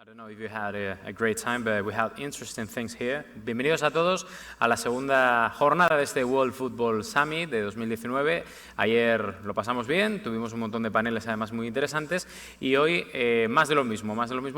I don't know if you had a great time, but we had interesting things here. Bienvenidos a todos a la segunda jornada de este World Football Summit de 2019. Ayer lo pasamos bien, tuvimos un montón de paneles además muy interesantes y hoy más de lo mismo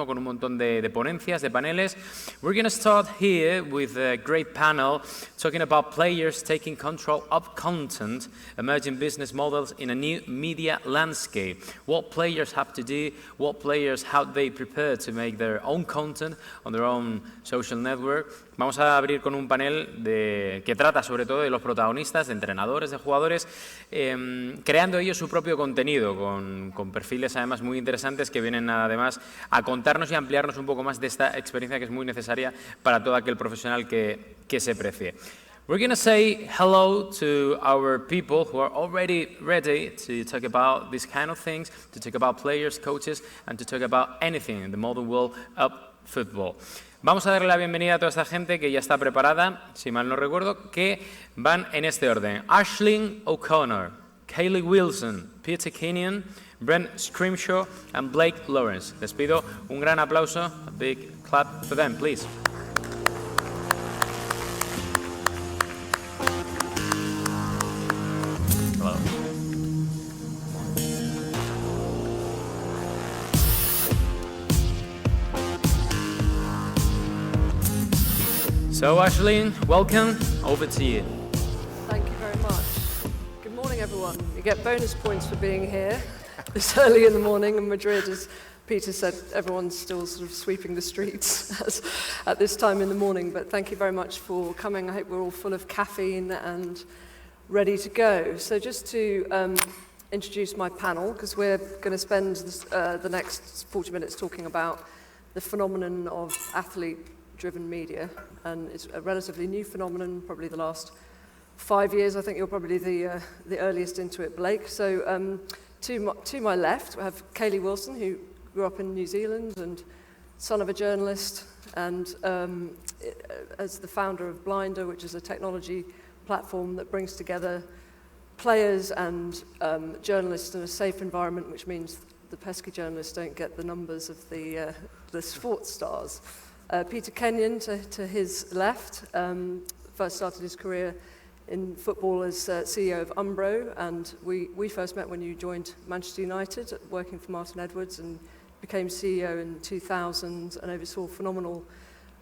con un montón de ponencias, de paneles. We're going to start here with a great panel talking about players taking control of content, emerging business models in a new media landscape. What players have to do, what players, how they prepare to make their own content on their own social network. Vamos a abrir con un panel que trata sobre todo de los protagonistas, de entrenadores, de jugadores, creando ellos su propio contenido con perfiles además muy interesantes que vienen además a contarnos y ampliarnos un poco más de esta experiencia que es muy necesaria para todo aquel profesional que se precie. We're going to say hello to our people who are already ready to talk about these kind of things, to talk about players, coaches, and to talk about anything in the modern world of football. Vamos a darle la bienvenida a toda esta gente que ya está preparada, si mal no recuerdo, que van en este orden. Ashling O'Connor, Caley Wilson, Peter Kenyon, Brent Scrimshaw, and Blake Lawrence. Les pido un gran aplauso, a big clap for them, please. So, Ashling, welcome. Over to you. Thank you very much. Good morning, everyone. You get bonus points for being here this early in the morning in Madrid. As Peter said, everyone's still sort of sweeping the streets at this time in the morning. But thank you very much for coming. I hope we're all full of caffeine and ready to go. So just to introduce my panel, because we're going to spend the next 40 minutes talking about the phenomenon of athlete-driven media, and it's a relatively new phenomenon, probably the last 5 years. I think you're probably the earliest into it, Blake. So to my left, we have Caley Wilson, who grew up in New Zealand and son of a journalist, and as the founder of Blinder, which is a technology platform that brings together players and journalists in a safe environment, which means the pesky journalists don't get the numbers of the sports stars. Peter Kenyon, to his left, first started his career in football as CEO of Umbro, and we first met when you joined Manchester United, working for Martin Edwards, and became CEO in 2000 and oversaw phenomenal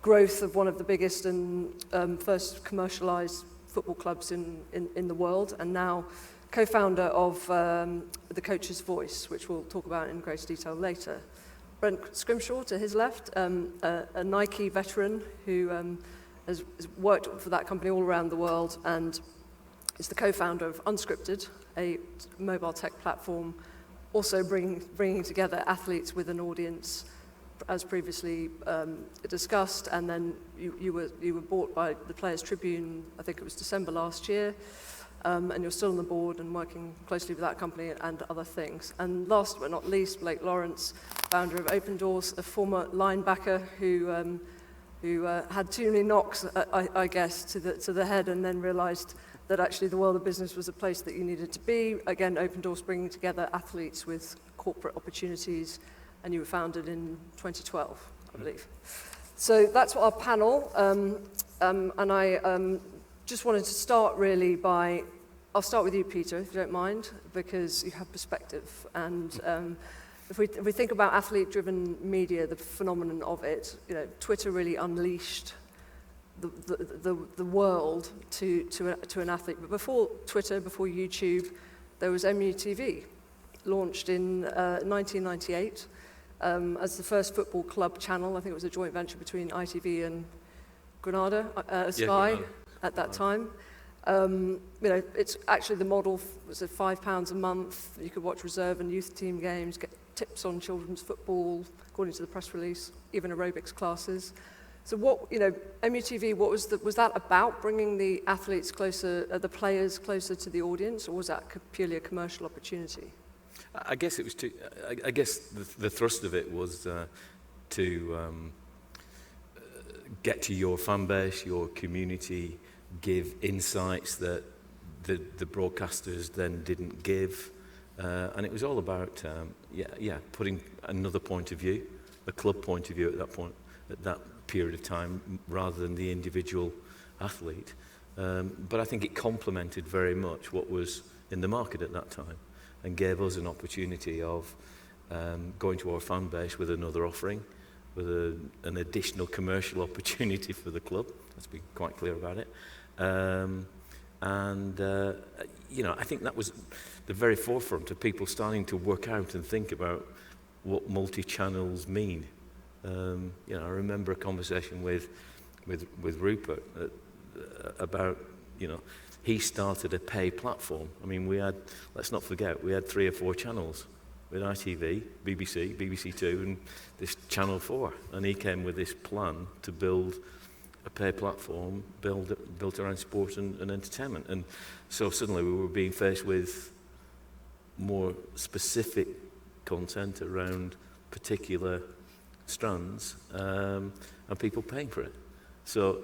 growth of one of the biggest and first commercialised football clubs in the world, and now co-founder of The Coach's Voice, which we'll talk about in greater detail later. Brent Scrimshaw, to his left, a Nike veteran who has worked for that company all around the world and is the co-founder of Unscripted, a mobile tech platform, also bringing together athletes with an audience, as previously discussed, and then you were bought by the Players Tribune, I think it was December last year, and you're still on the board and working closely with that company and other things. And last but not least, Blake Lawrence, founder of OpenDoors, a former linebacker who had too many knocks, I guess, to the head, and then realised that actually the world of business was a place that you needed to be. Again, OpenDoors bringing together athletes with corporate opportunities, and you were founded in 2012, I believe. So that's our panel, and I just wanted to start really by, I'll start with you, Peter, if you don't mind, because you have perspective. And if we think about athlete-driven media, the phenomenon of it, you know, Twitter really unleashed the world to an athlete. But before Twitter, before YouTube, there was MUTV, launched in 1998 as the first football club channel. I think it was a joint venture between ITV and Granada, Sky at that time. You know, it's actually the model was at £5 a month. You could watch reserve and youth team games, get tips on children's football, according to the press release, even aerobics classes. So what, you know, MUTV, was that about bringing the athletes closer, the players closer to the audience, or was that purely a commercial opportunity? I guess it was I guess the thrust of it was to get to your fan base, your community, give insights that the broadcasters then didn't give, and it was all about putting another point of view a club point of view at that period of time, rather than the individual athlete. But I think it complemented very much what was in the market at that time, and gave us an opportunity of going to our fan base with another offering, with an additional commercial opportunity for the club. Let's be quite clear about it. I think that was the very forefront of people starting to work out and think about what multi-channels mean. I remember a conversation with Rupert about, he started a pay platform. I mean, let's not forget, we had 3 or 4 channels. We had ITV, BBC, BBC Two, and this Channel 4. And he came with this plan to build a pay platform built around sport and entertainment. And so suddenly we were being faced with more specific content around particular strands, and people paying for it. So,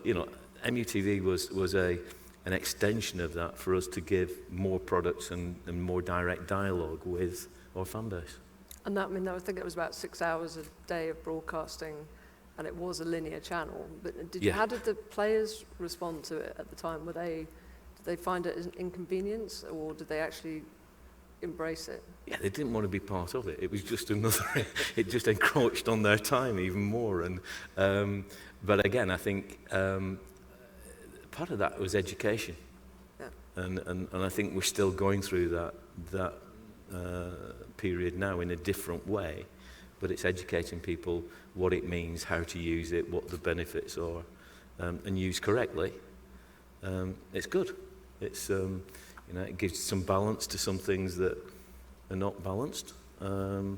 MUTV was an extension of that for us to give more products and more direct dialogue with our fan base. And that, I think it was about 6 hours a day of broadcasting, and it was a linear channel. But how did the players respond to it at the time? Did they find it an inconvenience, or did they actually embrace it? Yeah, they didn't want to be part of it. It was just it just encroached on their time even more. And but again, I think part of that was education. Yeah. And I think we're still going through that period now in a different way. But it's educating people what it means, how to use it, what the benefits are, and used correctly. It's good. It's it gives some balance to some things that are not balanced. And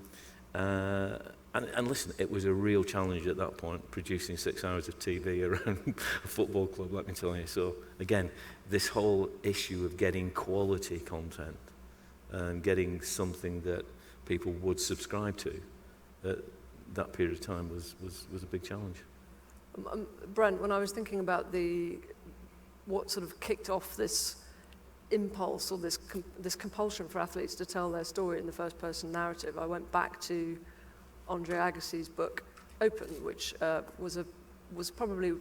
listen, it was a real challenge at that point, producing 6 hours of TV around a football club, let me tell you. So again, this whole issue of getting quality content and getting something that people would subscribe to at that period of time was a big challenge. Brent, when I was thinking about what sort of kicked off this impulse or this compulsion for athletes to tell their story in the first-person narrative, I went back to Andre Agassi's book Open, which was probably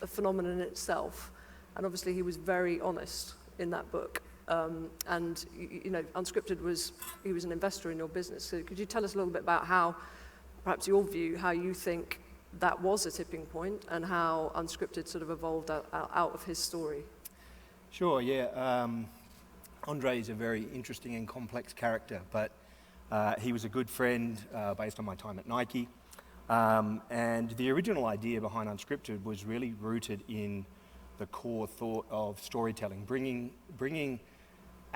a phenomenon in itself, and obviously he was very honest in that book. And Unscripted he was an investor in your business. So could you tell us a little bit about how, perhaps your view, how you think that was a tipping point, and how Unscripted sort of evolved out of his story? Sure, yeah. Andre is a very interesting and complex character, but he was a good friend based on my time at Nike. And the original idea behind Unscripted was really rooted in the core thought of storytelling, bringing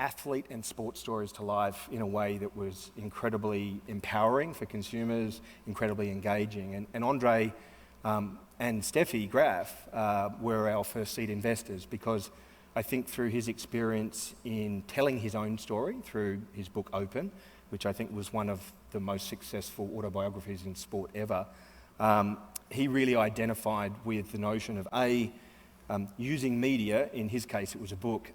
athlete and sports stories to life in a way that was incredibly empowering for consumers, incredibly engaging. And Andre and Steffi Graf were our first seed investors, because I think through his experience in telling his own story through his book Open, which I think was one of the most successful autobiographies in sport ever, he really identified with the notion of using media. In his case it was a book,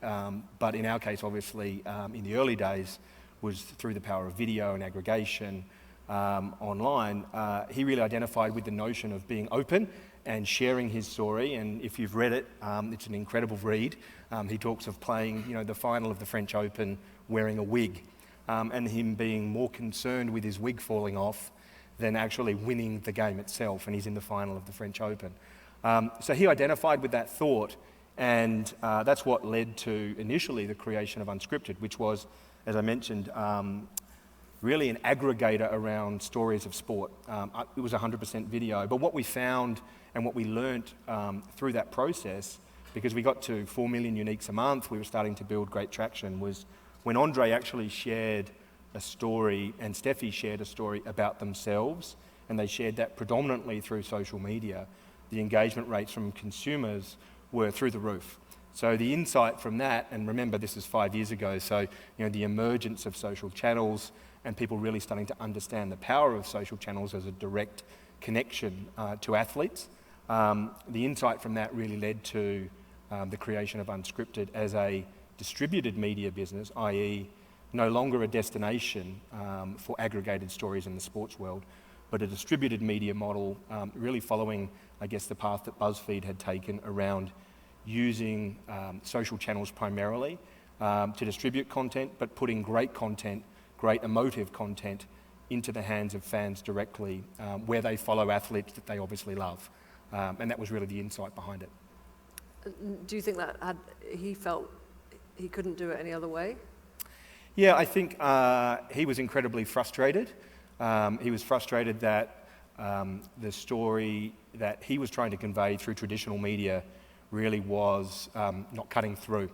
but in our case obviously in the early days was through the power of video and aggregation online. He really identified with the notion of being open and sharing his story, and if you've read it, it's an incredible read. He talks of playing the final of the French Open wearing a wig, and him being more concerned with his wig falling off than actually winning the game itself, and he's in the final of the French Open. So he identified with that thought, and that's what led to initially the creation of Unscripted, which was, as I mentioned, really an aggregator around stories of sport. It was 100% video, but what we found and what we learnt through that process, because we got to 4 million uniques a month, we were starting to build great traction, was when Andre actually shared a story and Steffi shared a story about themselves, and they shared that predominantly through social media, the engagement rates from consumers were through the roof. So the insight from that, and remember this is 5 years ago, so the emergence of social channels and people really starting to understand the power of social channels as a direct connection to athletes. The insight from that really led to the creation of Unscripted as a distributed media business, i.e. no longer a destination for aggregated stories in the sports world, but a distributed media model, really following, I guess, the path that BuzzFeed had taken around using social channels primarily to distribute content, but putting great content, great emotive content into the hands of fans directly, where they follow athletes that they obviously love. And that was really the insight behind it. Do you think that he felt he couldn't do it any other way? Yeah, I think he was incredibly frustrated. He was frustrated that the story that he was trying to convey through traditional media really was not cutting through.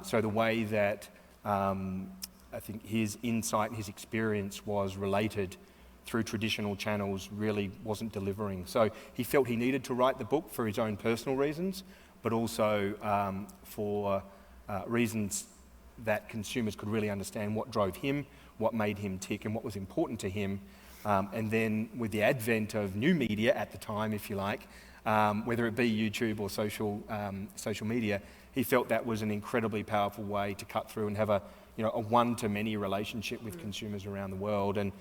So the way that I think his insight and his experience was related through traditional channels really wasn't delivering. So he felt he needed to write the book for his own personal reasons, but also for reasons that consumers could really understand what drove him, what made him tick, and what was important to him. And then with the advent of new media at the time, if you like, whether it be YouTube or social media, he felt that was an incredibly powerful way to cut through and have a one-to-many relationship with consumers around the world. And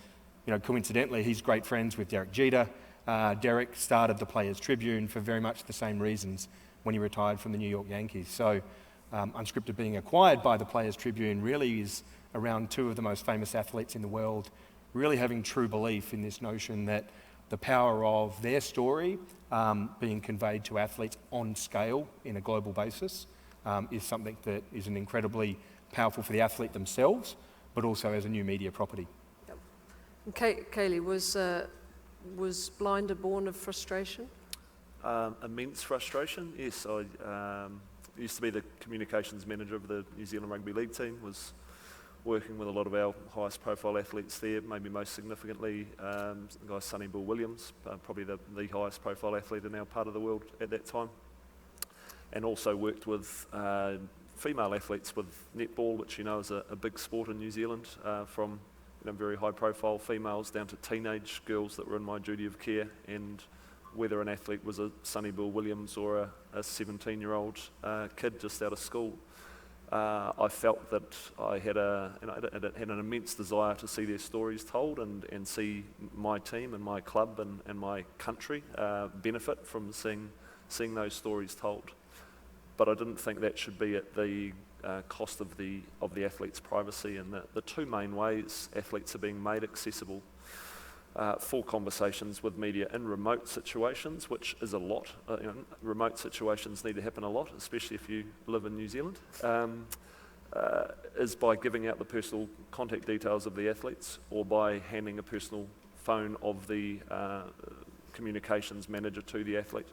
coincidentally, he's great friends with Derek Jeter. Derek started the Players Tribune for very much the same reasons when he retired from the New York Yankees. So Unscripted being acquired by the Players Tribune really is around two of the most famous athletes in the world, really having true belief in this notion that the power of their story being conveyed to athletes on scale in a global basis is something that is an incredibly powerful for the athlete themselves, but also as a new media property. Yep. And Caley, was Blinder born of frustration? Immense frustration, yes. I used to be the communications manager of the New Zealand Rugby League team, was working with a lot of our highest profile athletes there, maybe most significantly the guy Sonny Williams, probably the highest profile athlete in our part of the world at that time. And also worked with female athletes with netball, which is a big sport in New Zealand, from very high profile females down to teenage girls that were in my duty of care, and whether an athlete was a Sonny Williams or a 17-year-old kid just out of school. I felt that I had an immense desire to see their stories told and see my team and my club and my country benefit from seeing those stories told. But I didn't think that should be at the cost of the athlete's privacy. And the two main ways athletes are being made accessible for conversations with media in remote situations, which is a lot. Remote situations need to happen a lot, especially if you live in New Zealand, is by giving out the personal contact details of the athletes or by handing a personal phone of the communications manager to the athlete.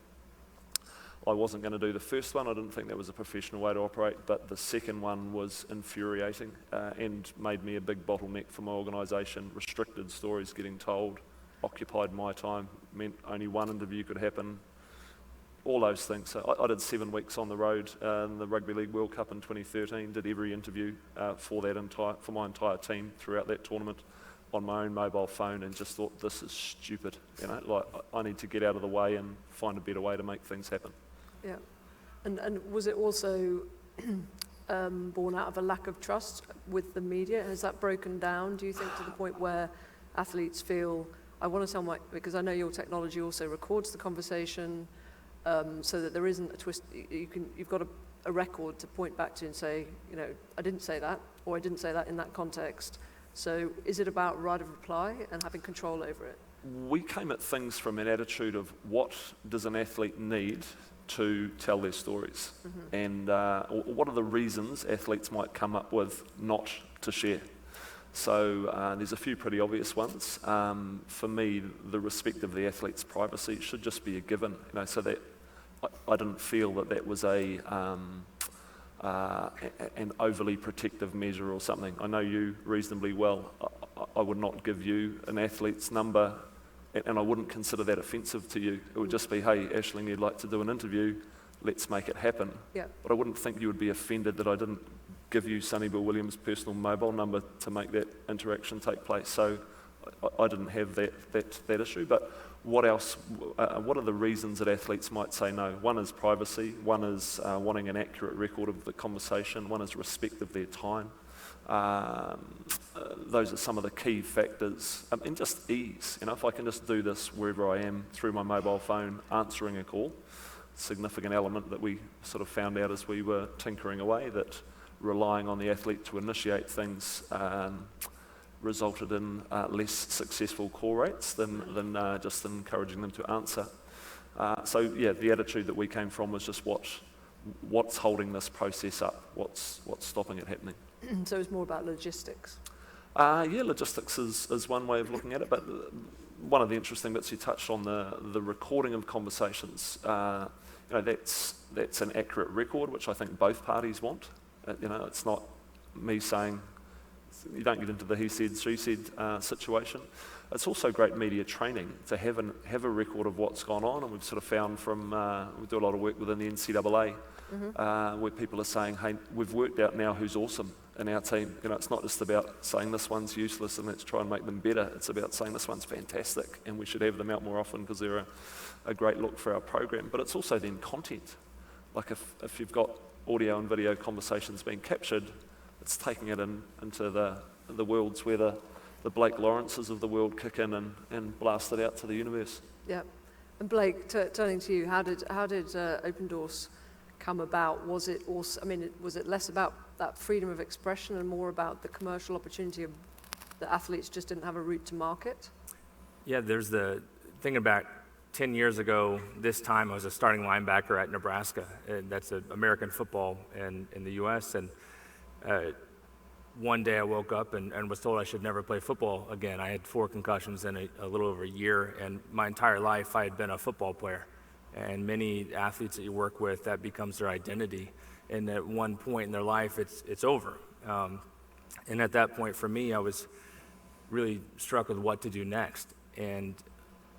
I wasn't going to do the first one. I didn't think that was a professional way to operate, but the second one was infuriating and made me a big bottleneck for my organisation. Restricted stories getting told, occupied my time, meant only one interview could happen, all those things. So I did 7 weeks on the road in the Rugby League World Cup in 2013, did every interview for my entire team throughout that tournament on my own mobile phone, and just thought, this is stupid. I need to get out of the way and find a better way to make things happen. Yeah, and was it also born out of a lack of trust with the media? Has that broken down, do you think, to the point where athletes feel, I want to tell because I know your technology also records the conversation, so that there isn't a twist, you've got a record to point back to and say, I didn't say that, or I didn't say that in that context. So is it about right of reply and having control over it? We came at things from an attitude of what does an athlete need to tell their stories, and what are the reasons athletes might come up with not to share. So there's a few pretty obvious ones. For me, the respect of the athlete's privacy should just be a given, so that I didn't feel that was an overly protective measure or something. I know you reasonably well. I would not give you an athlete's number, and I wouldn't consider that offensive to you. It would just be, hey, Ashling, you'd like to do an interview, let's make it happen. Yeah. But I wouldn't think you would be offended that I didn't give you Sonny Williams' personal mobile number to make that interaction take place. So I didn't have that issue. But what else? What are the reasons that athletes might say no? One is privacy. One is wanting an accurate record of the conversation. One is respect of their time. Those are some of the key factors. And just ease. If I can just do this wherever I am through my mobile phone, answering a call, significant element that we sort of found out as we were tinkering away, that relying on the athlete to initiate things resulted in less successful call rates than just encouraging them to answer. So yeah, the attitude that we came from was just what's holding this process up, what's stopping it happening. So it's more about logistics. Yeah, logistics is one way of looking at it, but one of the interesting bits you touched on, the recording of conversations, that's an accurate record, which I think both parties want. It's not me saying, you don't get into the he said, she said situation. It's also great media training to have a record of what's gone on, and we've sort of found we do a lot of work within the NCAA, where people are saying, hey, we've worked out now who's awesome in our team. It's not just about saying this one's useless and let's try and make them better. It's about saying this one's fantastic and we should have them out more often because they're a great look for our program. But it's also then content. Like if you've got audio and video conversations being captured, it's taking it into the worlds where the Blake Lawrences of the world kick in and blast it out to the universe. Yeah. And Blake, turning to you, how did OpenDoors come about? Was it less about that freedom of expression and more about the commercial opportunity of the athletes just didn't have a route to market? Yeah, there's the thing about 10 years ago, this time I was a starting linebacker at Nebraska. And that's American football in the U.S. And one day I woke up and was told I should never play football again. I had 4 concussions in a little over a year, and my entire life I had been a football player. And many athletes that you work with, that becomes their identity. And at one point in their life, it's over. And at that point for me, I was really struck with what to do next. And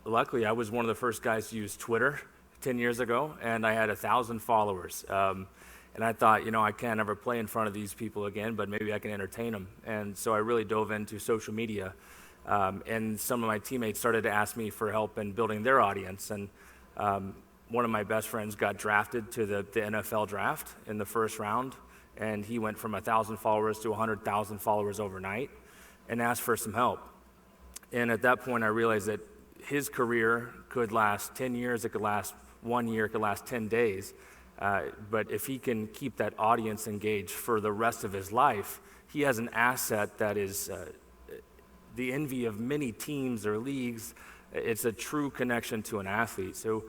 luckily, I was one of the first guys to use Twitter 10 years ago, and I had 1,000 followers. And I thought, I can't ever play in front of these people again, but maybe I can entertain them. And so I really dove into social media. And some of my teammates started to ask me for help in building their audience. And one of my best friends got drafted to the NFL draft in the first round, and he went from 1,000 followers to 100,000 followers overnight and asked for some help. And at that point, I realized that his career could last 10 years, it could last 1 year, it could last 10 days. But if he can keep that audience engaged for the rest of his life, he has an asset that is the envy of many teams or leagues. It's a true connection to an athlete. So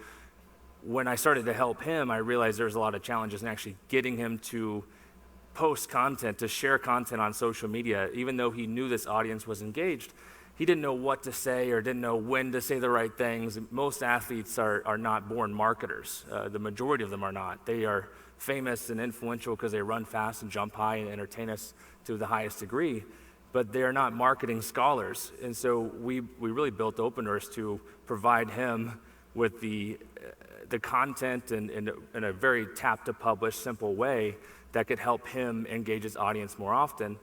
when I started to help him, I realized there's a lot of challenges in actually getting him to post content, to share content on social media. Even though he knew this audience was engaged, he didn't know what to say or didn't know when to say the right things. Most athletes are not born marketers. The majority of them are not. They are famous and influential because they run fast and jump high and entertain us to the highest degree, but they're not marketing scholars. And so we really built OpenDoors to provide him with the content in a very tap-to-publish, simple way that could help him engage his audience more often.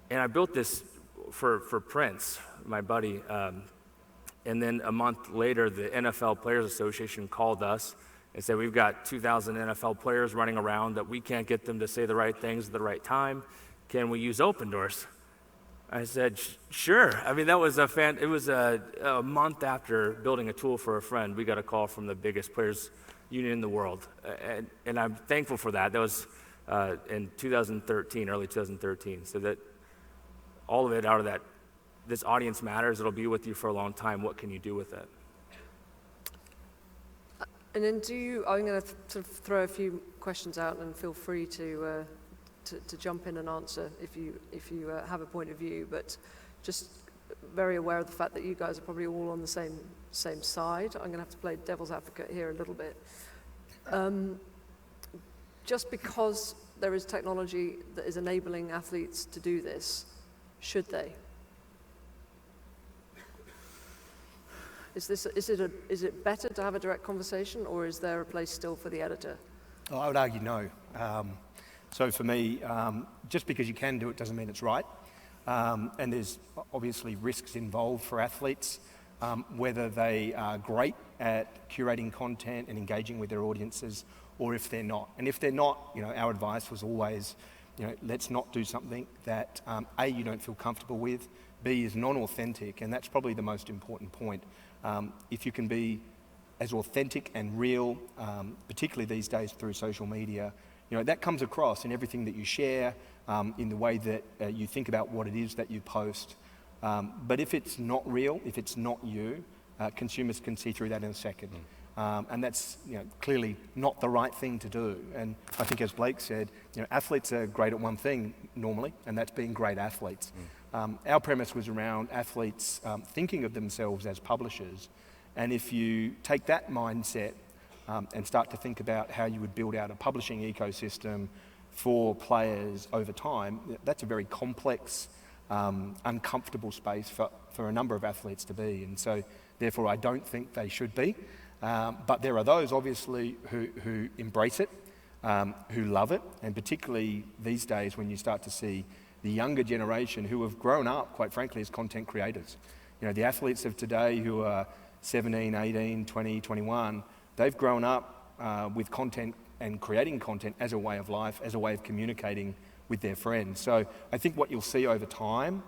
And I built this for Prince, my buddy. And then a month later, the NFL Players Association called us and said, we've got 2,000 NFL players running around that we can't get them to say the right things at the right time. Can we use OpenDoors? I said, sure. I mean, that was it was a month after building a tool for a friend, we got a call from the biggest players union in the world. And I'm thankful for that. That was in 2013, early 2013. So that all of it out of that, this audience matters. It'll be with you for a long time. What can you do with it? And then I'm going to throw a few questions out, and feel free to jump in and answer if you have a point of view, but just very aware of the fact that you guys are probably all on the same side. I'm going to have to play devil's advocate here a little bit. Just because there is technology that is enabling athletes to do this, should they? Is it better to have a direct conversation, or is there a place still for the editor? Oh, I would argue no. So for me, just because you can do it doesn't mean it's right. And there's obviously risks involved for athletes, whether they are great at curating content and engaging with their audiences, or if they're not. And if they're not, our advice was always, let's not do something that A, you don't feel comfortable with, B, is non-authentic, and that's probably the most important point. If you can be as authentic and real, particularly these days through social media, that comes across in everything that you share, in the way that you think about what it is that you post. But if it's not real, if it's not you, consumers can see through that in a second. And that's clearly not the right thing to do. And I think, as Blake said, athletes are great at one thing normally, and that's being great athletes. Our premise was around athletes thinking of themselves as publishers. And if you take that mindset and start to think about how you would build out a publishing ecosystem for players over time, that's a very complex, uncomfortable space for a number of athletes to be. And so, therefore, I don't think they should be. But there are those, obviously, who embrace it, who love it, and particularly these days when you start to see the younger generation who have grown up, quite frankly, as content creators. The athletes of today who are 17, 18, 20, 21, they've grown up with content and creating content as a way of life, as a way of communicating with their friends. So I think what you'll see over time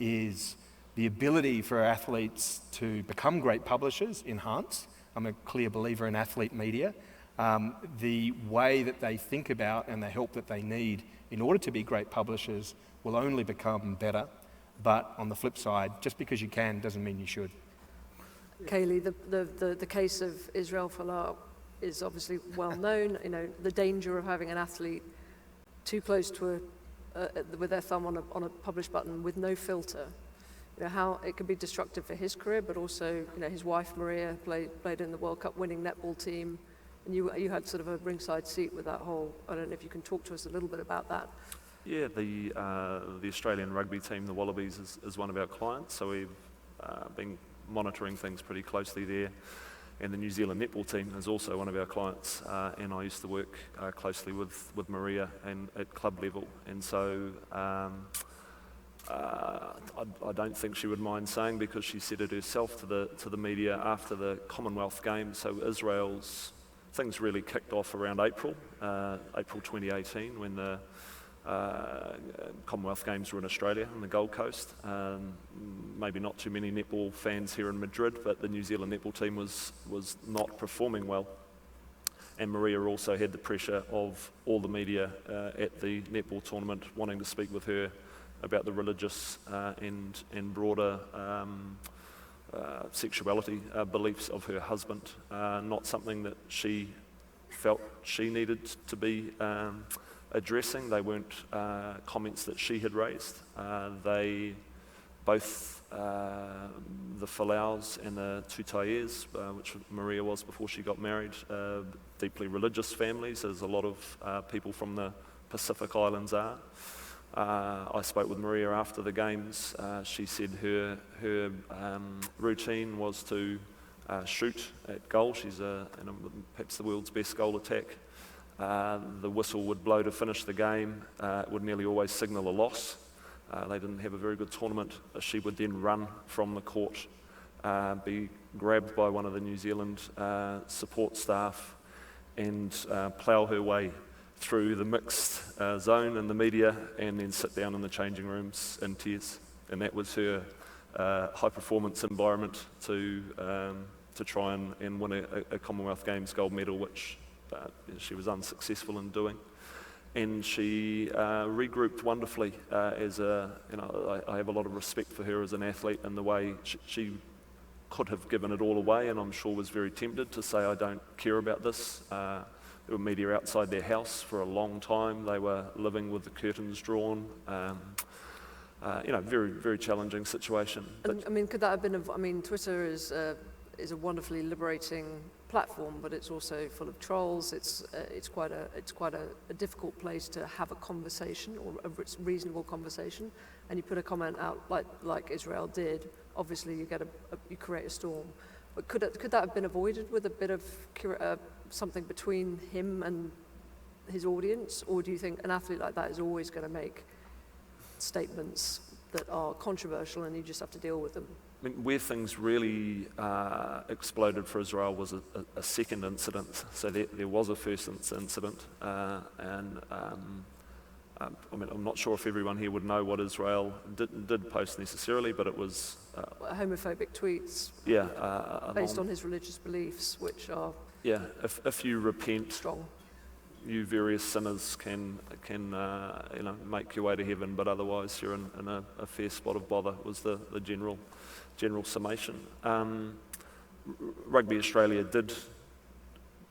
is the ability for athletes to become great publishers enhanced. I'm a clear believer in athlete media. The way that they think about and the help that they need in order to be great publishers will only become better. But on the flip side, just because you can doesn't mean you should. Caley, the case of Israel Folau is obviously well known. The danger of having an athlete too close to with their thumb on a publish button with no filter. How it could be destructive for his career, but also, his wife Maria played in the World Cup winning netball team, and you had sort of a ringside seat with that whole. I don't know if you can talk to us a little bit about that. Yeah, the Australian rugby team, the Wallabies, is one of our clients, so we've been monitoring things pretty closely there. And the New Zealand netball team is also one of our clients, and I used to work closely with Maria and at club level, and so. I don't think she would mind saying, because she said it herself to the media after the Commonwealth Games. So Israel's things really kicked off around April 2018, when the Commonwealth Games were in Australia on the Gold Coast. Maybe not too many netball fans here in Madrid, but the New Zealand netball team was not performing well. And Maria also had the pressure of all the media at the netball tournament wanting to speak with her about the religious and broader sexuality beliefs of her husband. Not something that she felt she needed to be addressing. They weren't comments that she had raised. They both, the Falaus and the Tutaiers, which Maria was before she got married, deeply religious families, as a lot of people from the Pacific Islands are. I spoke with Maria after the games. She said her routine was to shoot at goal. She's perhaps the world's best goal attack. The whistle would blow to finish the game. It would nearly always signal a loss. They didn't have a very good tournament. She would then run from the court, be grabbed by one of the New Zealand support staff, and plough her way through the mixed zone and the media, and then sit down in the changing rooms in tears. And that was her high-performance environment to try and win a Commonwealth Games gold medal, which she was unsuccessful in doing. And she regrouped wonderfully. I have a lot of respect for her as an athlete, and the way she could have given it all away, and I'm sure was very tempted to say, I don't care about this. There were media outside their house for a long time. They were living with the curtains drawn. Very, very challenging situation. And, could that have been? Twitter is a wonderfully liberating platform, but it's also full of trolls. It's quite a difficult place to have a conversation, or a reasonable conversation. And you put a comment out like Israel did. Obviously, you create a storm. But could that have been avoided with a bit of something between him and his audience, or do you think an athlete like that is always going to make statements that are controversial and you just have to deal with them? Where things really exploded for Israel was a second incident. So there was a first incident, and I mean, I'm not sure if everyone here would know what Israel did post necessarily, but it was... homophobic tweets based on his religious beliefs, which are if you repent, strong. You various sinners can make your way to heaven, but otherwise you're in a fair spot of bother, was the general summation. Rugby Australia did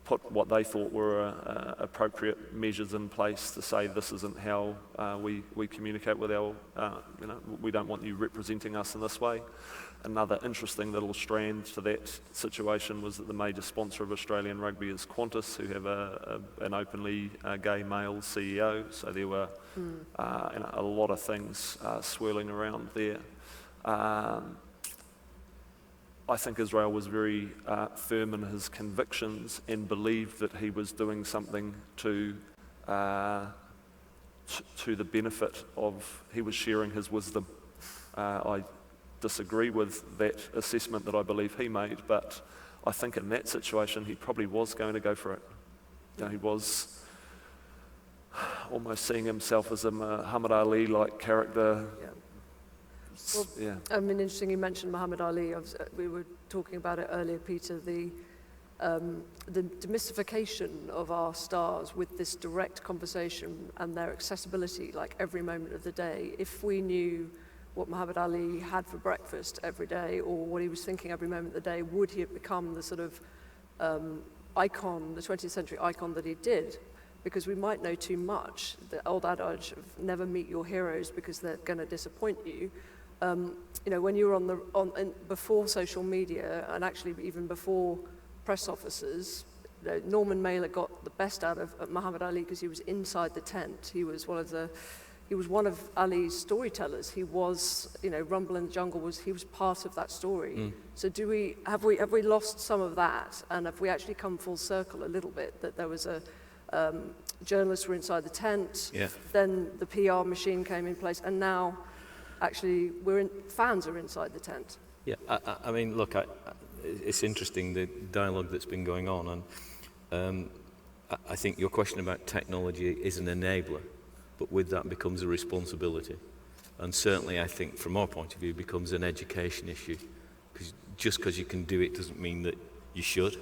put what they thought were appropriate measures in place to say this isn't how we communicate with our, we don't want you representing us in this way. Another interesting little strand to that situation was that the major sponsor of Australian rugby is Qantas, who have an openly gay male CEO, so there were a lot of things swirling around there. I think Israel was very firm in his convictions and believed that he was doing something to the benefit of, he was sharing his wisdom. I disagree with that assessment that I believe he made, but I think in that situation he probably was going to go for it. He was almost seeing himself as a Muhammad Ali-like character. Well, I mean, interesting you mentioned Muhammad Ali. We were talking about it earlier, Peter, the demystification of our stars with this direct conversation and their accessibility, like every moment of the day. If we knew what Muhammad Ali had for breakfast every day or what he was thinking every moment of the day, would he have become the sort of icon, the 20th century icon that he did? Because we might know too much. The old adage of never meet your heroes because they're going to disappoint you. When you were before social media and actually even before press officers, Norman Mailer got the best out of Muhammad Ali because he was inside the tent. He was one of Ali's storytellers. He was, Rumble in the Jungle he was part of that story. So have we lost some of that? And have we actually come full circle a little bit, that there was journalists were inside the tent, then the PR machine came in place, and now actually fans are inside the tent. Yeah, I mean, look, it's interesting, the dialogue that's been going on, and I think your question about technology is an enabler, but with that becomes a responsibility. And certainly I think from our point of view it becomes an education issue, because just because you can do it doesn't mean that you should,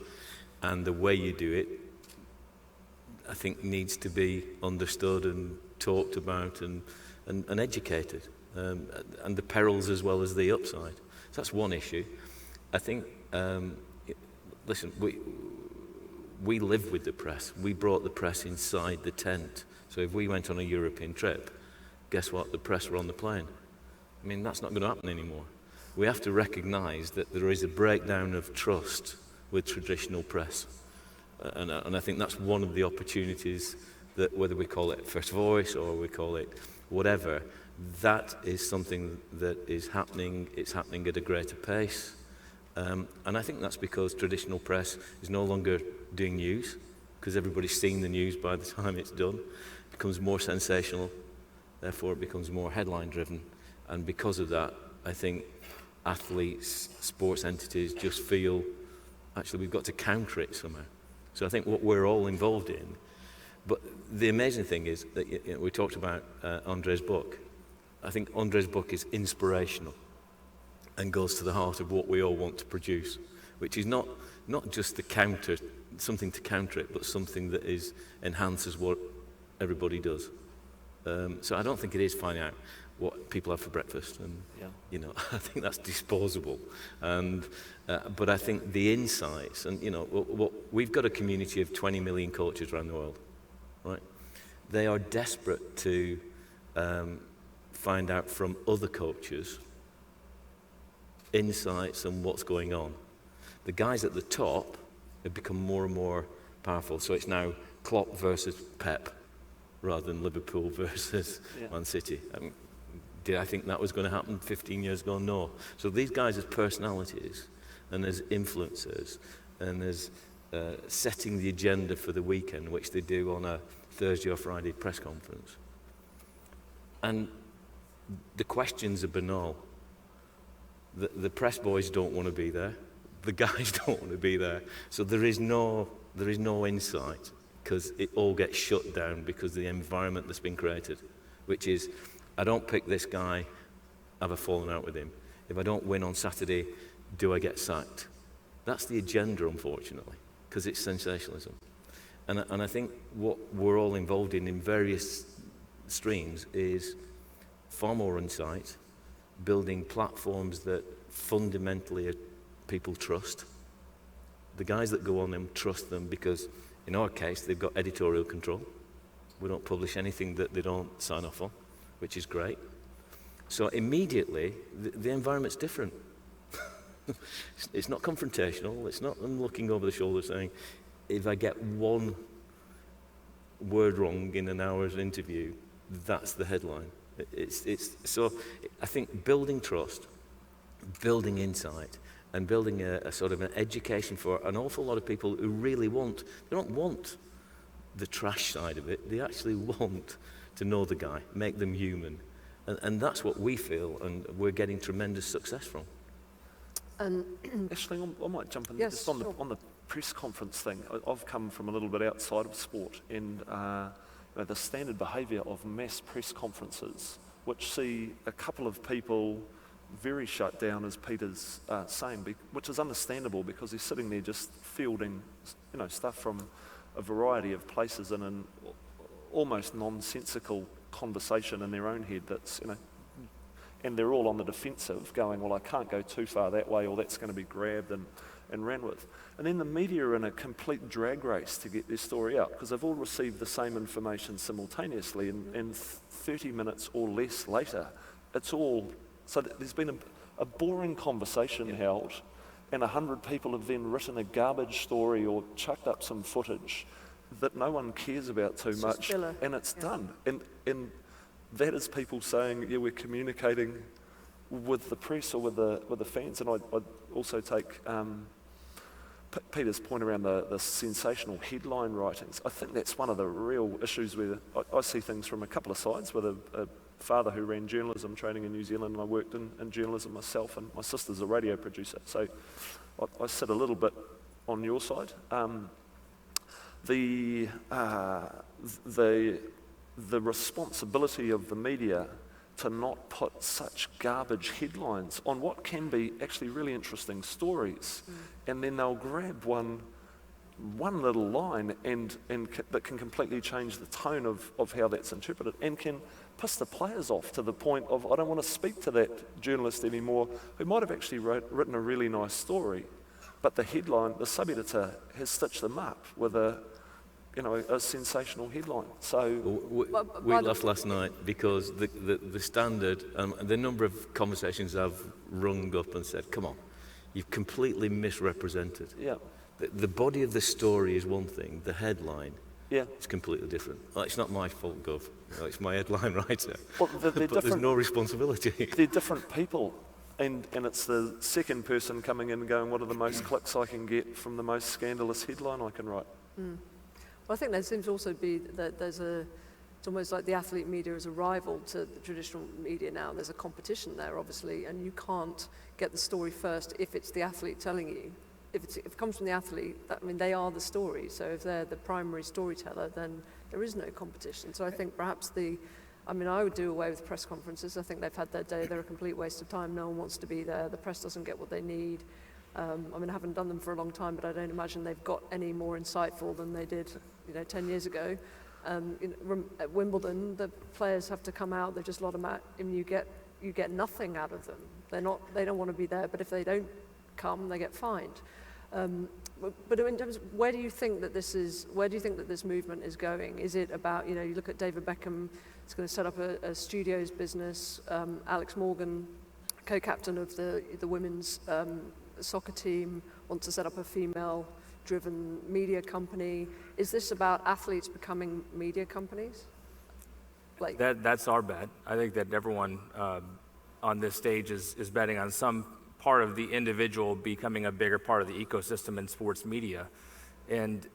and the way you do it I think needs to be understood and talked about and educated, and the perils as well as the upside. So that's one issue. I think, listen, we live with the press. We brought the press inside the tent. So if we went on a European trip, guess what? The press were on the plane. I mean, that's not going to happen anymore. We have to recognise that there is a breakdown of trust with traditional press. And I think that's one of the opportunities that, whether we call it First Voice or we call it whatever, that is something that is happening. It's happening at a greater pace. And I think that's because traditional press is no longer doing news, because everybody's seen the news by the time it's done. It becomes more sensational, therefore it becomes more headline-driven. And because of that, I think athletes, sports entities just feel, actually, we've got to counter it somehow. So I think what we're all involved in. But the amazing thing is that we talked about Andre's book. I think Andre's book is inspirational and goes to the heart of what we all want to produce, which is not just something to counter it, but something that enhances what everybody does. So I don't think it is finding out what people have for breakfast, and I think that's disposable. And but I think the insights, and we've got a community of 20 million coaches around the world, right? They are desperate to find out from other coaches insights on what's going on. The guys at the top have become more and more powerful. So it's now Klopp versus Pep, rather than Liverpool versus Man City. Did I think that was going to happen 15 years ago? No. So these guys as personalities and as influencers and as setting the agenda for the weekend, which they do on a Thursday or Friday press conference. And the questions are banal. The press boys don't want to be there. The guys don't want to be there. So there is no insight, because it all gets shut down because of the environment that's been created. which is, I don't pick this guy, have a falling out with him. If I don't win on Saturday, do I get sacked? That's the agenda, unfortunately, because it's sensationalism. And I think what we're all involved in various streams is far more insight, building platforms that fundamentally people trust. The guys that go on them trust them because, in our case, they've got editorial control. We don't publish anything that they don't sign off on, which is great. So immediately, the environment's different. It's not confrontational. It's not them looking over the shoulder saying, if I get one word wrong in an hour's interview, that's the headline. So I think building trust, building insight, and building a sort of an education for an awful lot of people who really they don't want the trash side of it. They actually want to know the guy, make them human. And that's what we feel, and we're getting tremendous success from. Ashling, I might jump in Yes, just on sure. the press conference thing. I've come from a little bit outside of sport, and the standard behaviour of mass press conferences, which see a couple of people very shut down, as Peter's saying, which is understandable because they're sitting there just fielding, stuff from a variety of places in an almost nonsensical conversation in their own head that's, and they're all on the defensive going, well, I can't go too far that way or that's going to be grabbed and ran with. And then the media are in a complete drag race to get their story out because they've all received the same information simultaneously and 30 minutes or less later, it's all, so there's been a boring conversation held and 100 people have then written a garbage story or chucked up some footage that no one cares about too much, and it's done. And that is people saying, yeah, we're communicating with the press or with the fans. And I'd also take Peter's point around the sensational headline writings. I think that's one of the real issues where I see things from a couple of sides, with a father who ran journalism training in New Zealand, and I worked in journalism myself, and my sister's a radio producer. So I sit a little bit on your side. The responsibility of the media to not put such garbage headlines on what can be actually really interesting stories, and then they'll grab one little line and that can completely change the tone of how that's interpreted, and can piss the players off to the point of, I don't want to speak to that journalist anymore who might have actually written a really nice story, but the headline, the sub-editor has stitched them up with a sensational headline. So we laughed last night because the standard, the number of conversations I've rung up and said, come on, you've completely misrepresented. Yeah. The body of the story is one thing, the headline Yeah. is completely different. Well, it's not my fault, Gov. It's my headline writer. Well, but there's no responsibility. They're different people. And it's the second person coming in and going, what are the most clicks I can get from the most scandalous headline I can write? Well, I think there seems to also be that it's almost like the athlete media is a rival to the traditional media now. There's a competition there, obviously, and you can't get the story first if it's the athlete telling you. If it comes from the athlete, they are the story. So if they're the primary storyteller, then there is no competition. So I think perhaps I would do away with press conferences. I think they've had their day. They're a complete waste of time. No one wants to be there. The press doesn't get what they need. I haven't done them for a long time, but I don't imagine they've got any more insightful than they did, 10 years ago. At Wimbledon, the players have to come out. They just lot them out, and you get nothing out of them. They don't want to be there. But if they don't come, they get fined. But in terms of where do you think that this movement is going? Is it about, you look at David Beckham, he's going to set up a studios business. Alex Morgan, co-captain of the women's soccer team, wants to set up a female-driven media company. Is this about athletes becoming media companies? That's our bet. I think that everyone on this stage is betting on some part of the individual becoming a bigger part of the ecosystem in sports media. And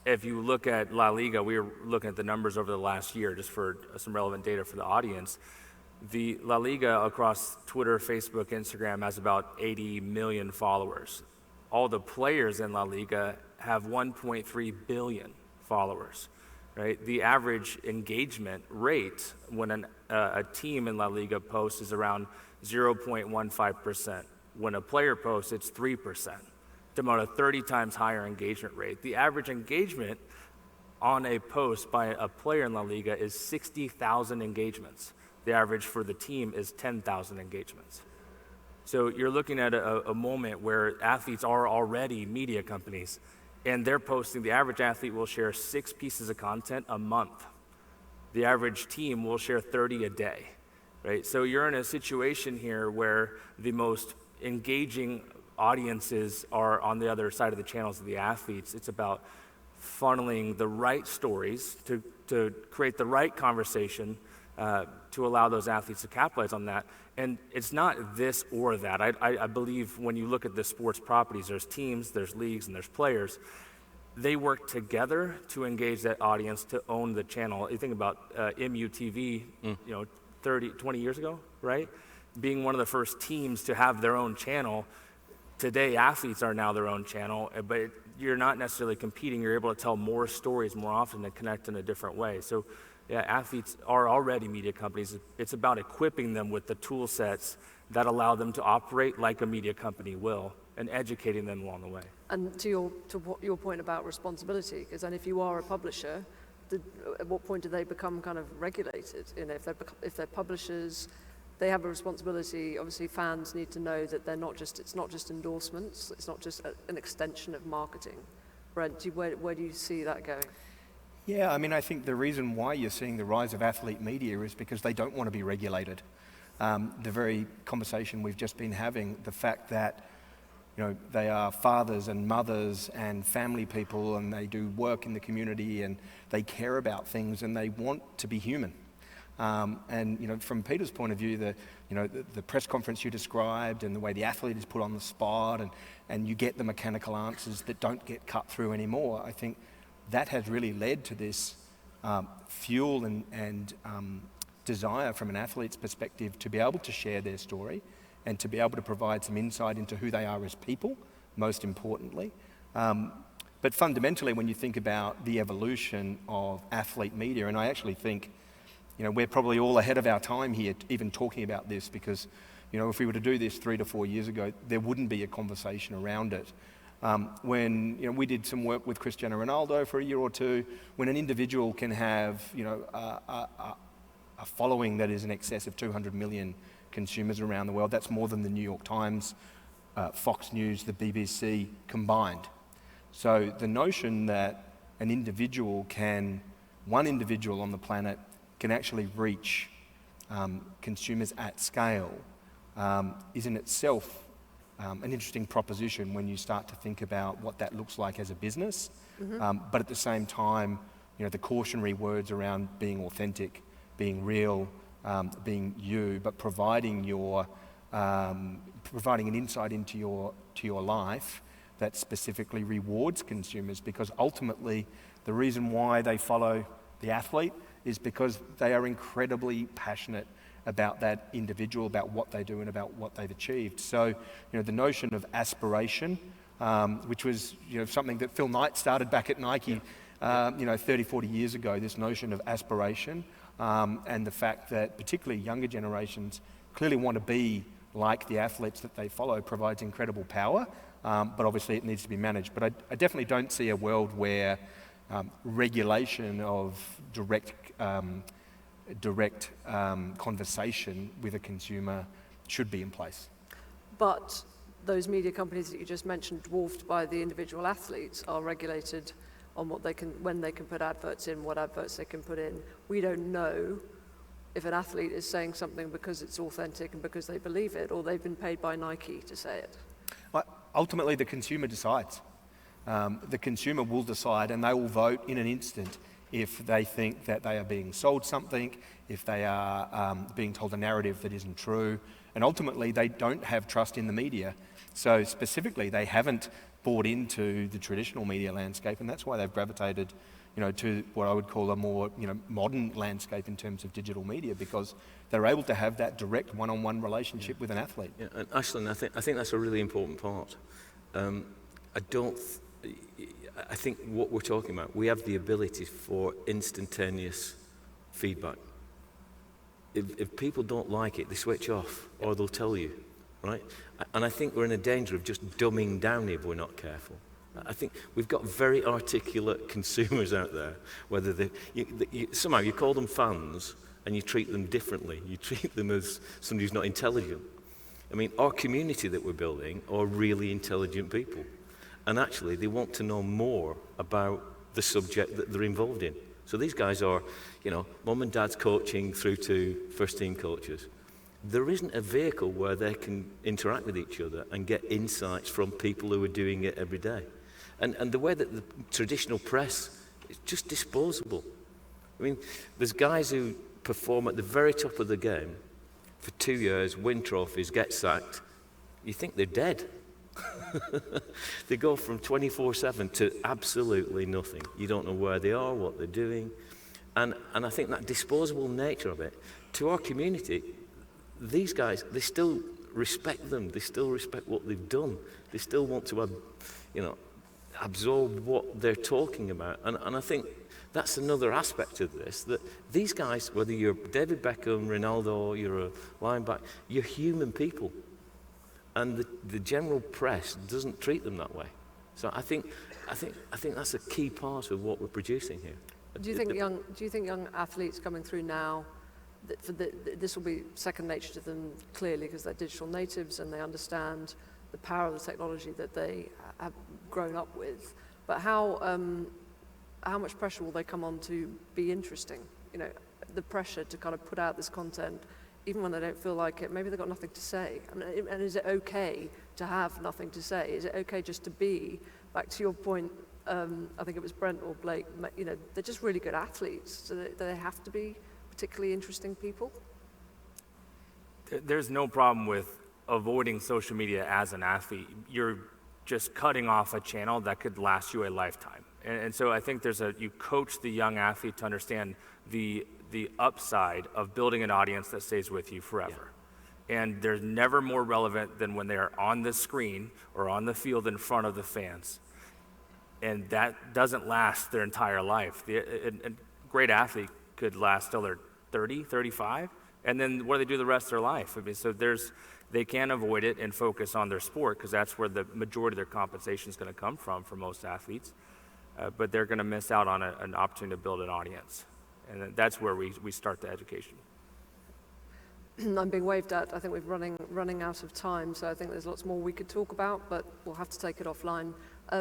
if you look at La Liga, we were looking at the numbers over the last year just for some relevant data for the audience. The La Liga across Twitter, Facebook, Instagram has about 80 million followers. All the players in La Liga have 1.3 billion followers. right? The average engagement rate when a team in La Liga posts is around 0.15%. When a player posts, it's 3%. To about a 30 times higher engagement rate. The average engagement on a post by a player in La Liga is 60,000 engagements. The average for the team is 10,000 engagements. So you're looking at a moment where athletes are already media companies, and they're posting, the average athlete will share 6 pieces of content a month. The average team will share 30 a day, right? So you're in a situation here where the most engaging audiences are on the other side of the channels of the athletes. It's about funneling the right stories to create the right conversation to allow those athletes to capitalize on that. And it's not this or that. I believe when you look at the sports properties, there's teams, there's leagues, and there's players. They work together to engage that audience to own the channel. You think about MUTV, 20 years ago, right? Being one of the first teams to have their own channel. Today, athletes are now their own channel, but you're not necessarily competing. You're able to tell more stories more often and connect in a different way. So, yeah, athletes are already media companies. It's about equipping them with the tool sets that allow them to operate like a media company will and educating them along the way. And to your point about responsibility, because then if you are a publisher, at what point do they become kind of regulated? You know, if they're publishers, they have a responsibility. Obviously, fans need to know that it's not just endorsements, it's not just an extension of marketing. Brent, where do you see that going? Yeah, I mean, I think the reason why you're seeing the rise of athlete media is because they don't want to be regulated. The very conversation we've just been having, the fact that they are fathers and mothers and family people, and they do work in the community, and they care about things, and they want to be human. And from Peter's point of view, the press conference you described, and the way the athlete is put on the spot, and you get the mechanical answers that don't get cut through anymore. I think that has really led to this fuel and desire from an athlete's perspective to be able to share their story and to be able to provide some insight into who they are as people, most importantly. But fundamentally, when you think about the evolution of athlete media, and I actually think we're probably all ahead of our time here, even talking about this, because if we were to do this 3 to 4 years ago, there wouldn't be a conversation around it. When we did some work with Cristiano Ronaldo for a year or two, when an individual can have a following that is in excess of 200 million consumers around the world, that's more than the New York Times, Fox News, the BBC combined. So the notion that one individual on the planet can actually reach consumers at scale is in itself an interesting proposition when you start to think about what that looks like as a business. But at the same time, the cautionary words around being authentic, being real, being you, but providing an insight into your life that specifically rewards consumers, because ultimately the reason why they follow the athlete is because they are incredibly passionate about that individual, about what they do and about what they've achieved. So, the notion of aspiration, which was something that Phil Knight started back at Nike 30, 40 years ago, this notion of aspiration, and the fact that particularly younger generations clearly want to be like the athletes that they follow, provides incredible power, but obviously it needs to be managed. But I definitely don't see a world where regulation of direct conversation with a consumer should be in place. But those media companies that you just mentioned, dwarfed by the individual athletes, are regulated on when they can put adverts in, what adverts they can put in. We don't know if an athlete is saying something because it's authentic and because they believe it, or they've been paid by Nike to say it. Ultimately, the consumer decides. The consumer will decide, and they will vote in an instant if they think that they are being sold something, if they are being told a narrative that isn't true, and ultimately they don't have trust in the media. So specifically, they haven't bought into the traditional media landscape, and that's why they've gravitated to what I would call a more modern landscape in terms of digital media, because they're able to have that direct one-on-one relationship with an athlete. Yeah, and Ashling, I think that's a really important part. I think what we're talking about, we have the ability for instantaneous feedback. If people don't like it, they switch off, or they'll tell you, right? And I think we're in a danger of just dumbing down if we're not careful. I think we've got very articulate consumers out there, whether somehow you call them fans and you treat them differently. You treat them as somebody who's not intelligent. I mean, our community that we're building are really intelligent people. And actually, they want to know more about the subject that they're involved in. So these guys are, mum and dad's coaching through to first team coaches. There isn't a vehicle where they can interact with each other and get insights from people who are doing it every day. And the way that the traditional press is just disposable. I mean, there's guys who perform at the very top of the game for 2 years, win trophies, get sacked. You think they're dead. They go from 24/7 to absolutely nothing. You don't know where they are, what they're doing. And I think that disposable nature of it, to our community, these guys, they still respect them. They still respect what they've done. They still want to, absorb what they're talking about. And I think that's another aspect of this, that these guys, whether you're David Beckham, Ronaldo, you're a linebacker, you're human people. And the general press doesn't treat them that way. So I think that's a key part of what we're producing here. Do you think young athletes coming through now, this will be second nature to them clearly because they're digital natives and they understand the power of the technology that they have grown up with, but how much pressure will they come on to be interesting? The pressure to kind of put out this content, even when they don't feel like it. Maybe they've got nothing to say. And is it okay to have nothing to say? Is it okay just to be, back to your point, I think it was Brent or Blake, they're just really good athletes. So they have to be particularly interesting people? There's no problem with avoiding social media as an athlete. You're just cutting off a channel that could last you a lifetime. And so I think you coach the young athlete to understand the upside of building an audience that stays with you forever. Yeah. And they're never more relevant than when they are on the screen or on the field in front of the fans. And that doesn't last their entire life. A great athlete could last till they're 30, 35, and then what do they do the rest of their life? I mean, so they can avoid it and focus on their sport because that's where the majority of their compensation is going to come from for most athletes. But they're going to miss out on an opportunity to build an audience. And that's where we start the education. I'm being waved at. I think we're running out of time, so I think there's lots more we could talk about, but we'll have to take it offline.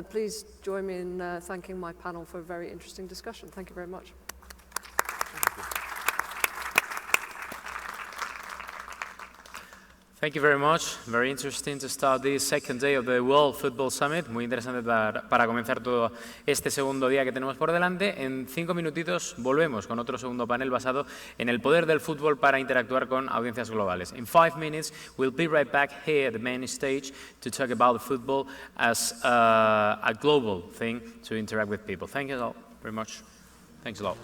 Please join me in thanking my panel for a very interesting discussion. Thank you very much. Thank you very much. Very interesting to start this second day of the World Football Summit. Muy interesante para comenzar todo este segundo día que tenemos por delante. En 5 minutitos volvemos con otro segundo panel basado en el poder del fútbol para interactuar con audiencias globales. In 5 minutes, we'll be right back here at the main stage to talk about football as a global thing to interact with people. Thank you all very much. Thanks a lot.